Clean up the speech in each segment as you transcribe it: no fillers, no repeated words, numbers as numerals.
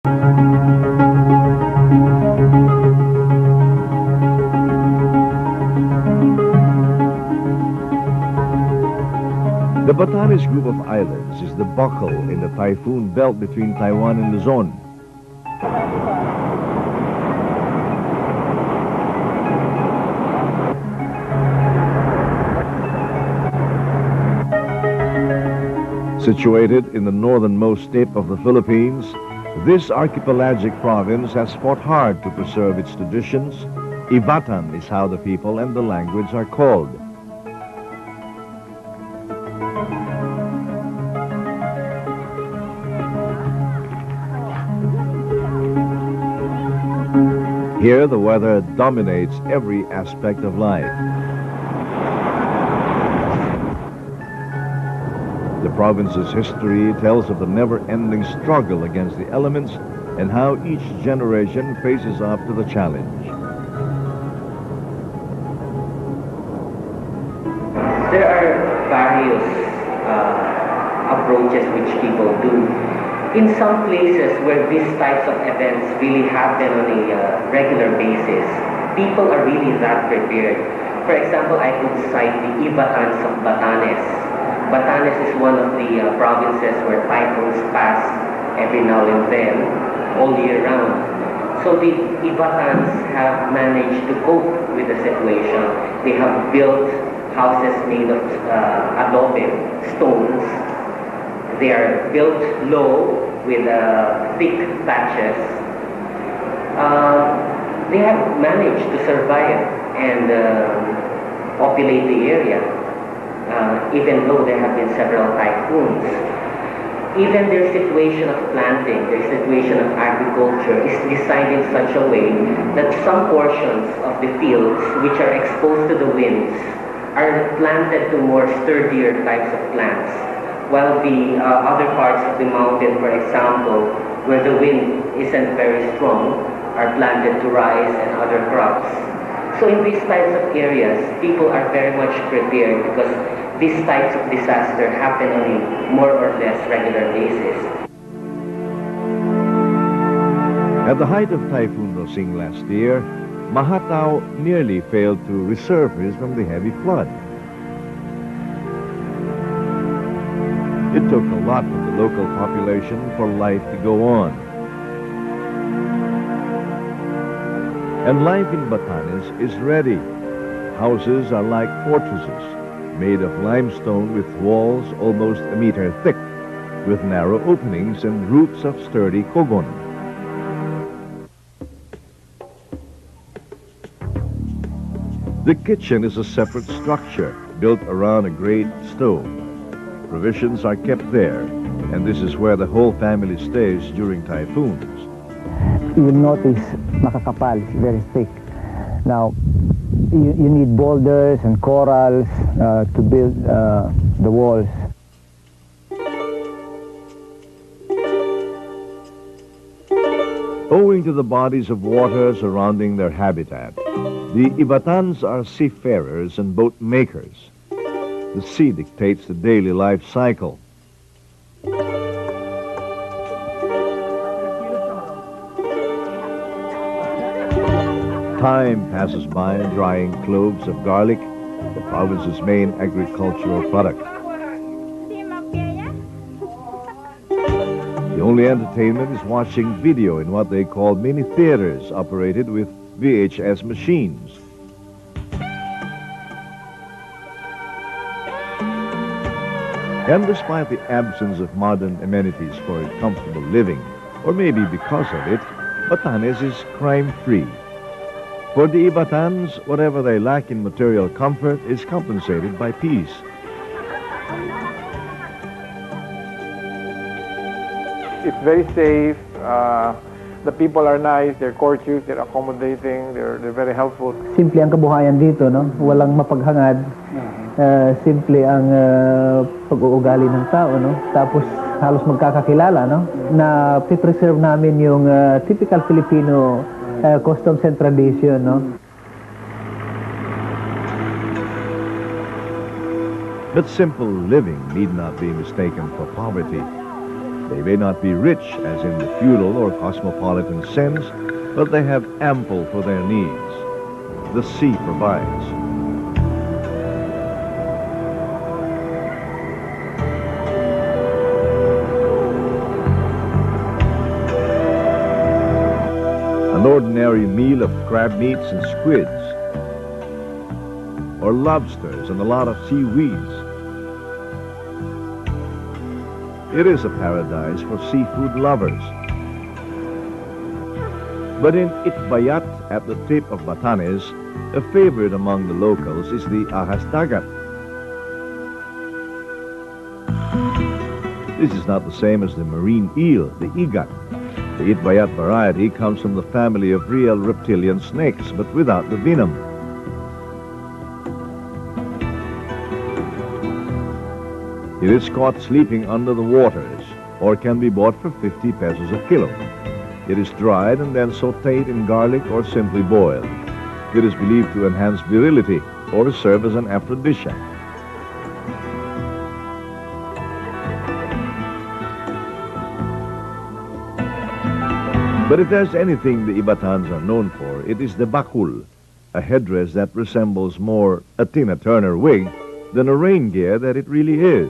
The Batanes group of islands is the buckle in the typhoon belt between Taiwan and Luzon. Situated in the northernmost tip of the Philippines, this archipelagic province has fought hard to preserve its traditions. Ivatan is how the people and the language are called. Here, the weather dominates every aspect of life. The province's history tells of the never-ending struggle against the elements and how each generation faces up to the challenge. There are various approaches which people do. In some places where these types of events really happen on a regular basis, people are really that prepared. For example, I could cite the Ivatans of Batanes. Batanes is one of the provinces where typhoons pass every now and then, all year round. So the Ivatans have managed to cope with the situation. They have built houses made of adobe, stones. They are built low with thick thatches. They have managed to survive and populate the area. Even though there have been several typhoons. Even their situation of planting, their situation of agriculture is designed in such a way that some portions of the fields which are exposed to the winds are planted to more sturdier types of plants, while the other parts of the mountain, for example, where the wind isn't very strong, are planted to rice and other crops. So in these types of areas, people are very much prepared because these types of disaster happen on a more or less regular basis. At the height of Typhoon Rosing last year, Mahatao nearly failed to resurface from the heavy flood. It took a lot from the local population for life to go on. And life in Batanes is ready. Houses are like fortresses, made of limestone with walls almost a meter thick, with narrow openings and roofs of sturdy kogon. The kitchen is a separate structure built around a great stove. Provisions are kept there, and this is where the whole family stays during typhoons. You notice makakapal, it's very thick. Now, you need boulders and corals to build the walls. Owing to the bodies of water surrounding their habitat, the Ivatans are seafarers and boat makers. The sea dictates the daily life cycle. Time passes by drying cloves of garlic, the province's main agricultural product. The only entertainment is watching video in what they call mini theaters operated with VHS machines. And despite the absence of modern amenities for comfortable living, or maybe because of it, Batanes is crime-free. For the Ivatans, whatever they lack in material comfort is compensated by peace. It's very safe. The people are nice, they're courteous, they're accommodating, they're very helpful. Simple ang kabuhayan dito, no? Walang mapaghangad. Simple ang pag-uugali ng tao, no? Tapos halos magkakakilala, no? Na preserve namin yung typical Filipino customs and tradition, no? But simple living need not be mistaken for poverty. They may not be rich, as in the feudal or cosmopolitan sense, but they have ample for their needs. The sea provides. An ordinary meal of crab meats and squids, or lobsters and a lot of seaweeds. It is a paradise for seafood lovers. But in Itbayat at the tip of Batanes, a favorite among the locals is the ahas dagat. This is not the same as the marine eel, the igat. The Itbayat variety comes from the family of real reptilian snakes, but without the venom. It is caught sleeping under the waters, or can be bought for 50 pesos a kilo. It is dried and then sautéed in garlic or simply boiled. It is believed to enhance virility or serve as an aphrodisiac. But if there's anything the Ivatans are known for, it is the bakul, a headdress that resembles more a Tina Turner wig than a rain gear that it really is.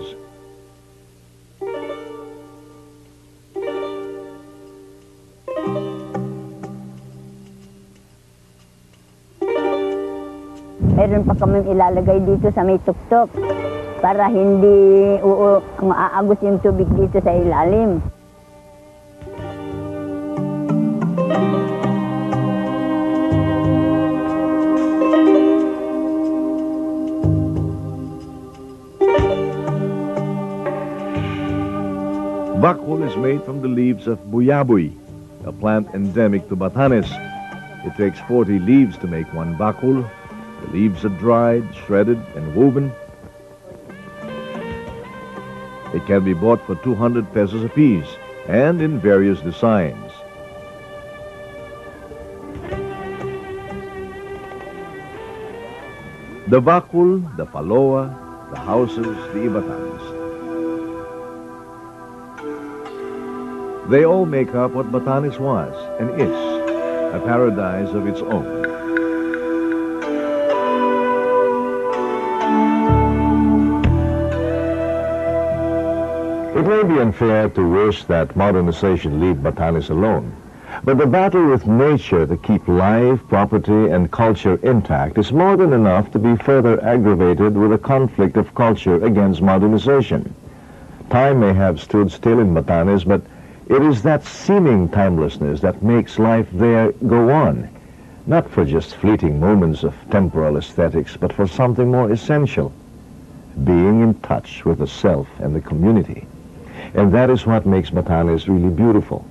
Meron pa kami ilalagay dito sa may tuktok para hindi maaagos yung tubig dito sa ilalim. Bakul is made from the leaves of buyaboy, a plant endemic to Batanes. It takes 40 leaves to make one bakul. The leaves are dried, shredded, and woven. It can be bought for 200 pesos apiece and in various designs. The bakul, the paloa, the houses, the Ivatans. They all make up what Batanes was and is, a paradise of its own. It may be unfair to wish that modernization leave Batanes alone, but the battle with nature to keep life, property, and culture intact is more than enough to be further aggravated with a conflict of culture against modernization. Time may have stood still in Batanes, but it is that seeming timelessness that makes life there go on, not for just fleeting moments of temporal aesthetics, but for something more essential, being in touch with the self and the community. And that is what makes Batanes really beautiful.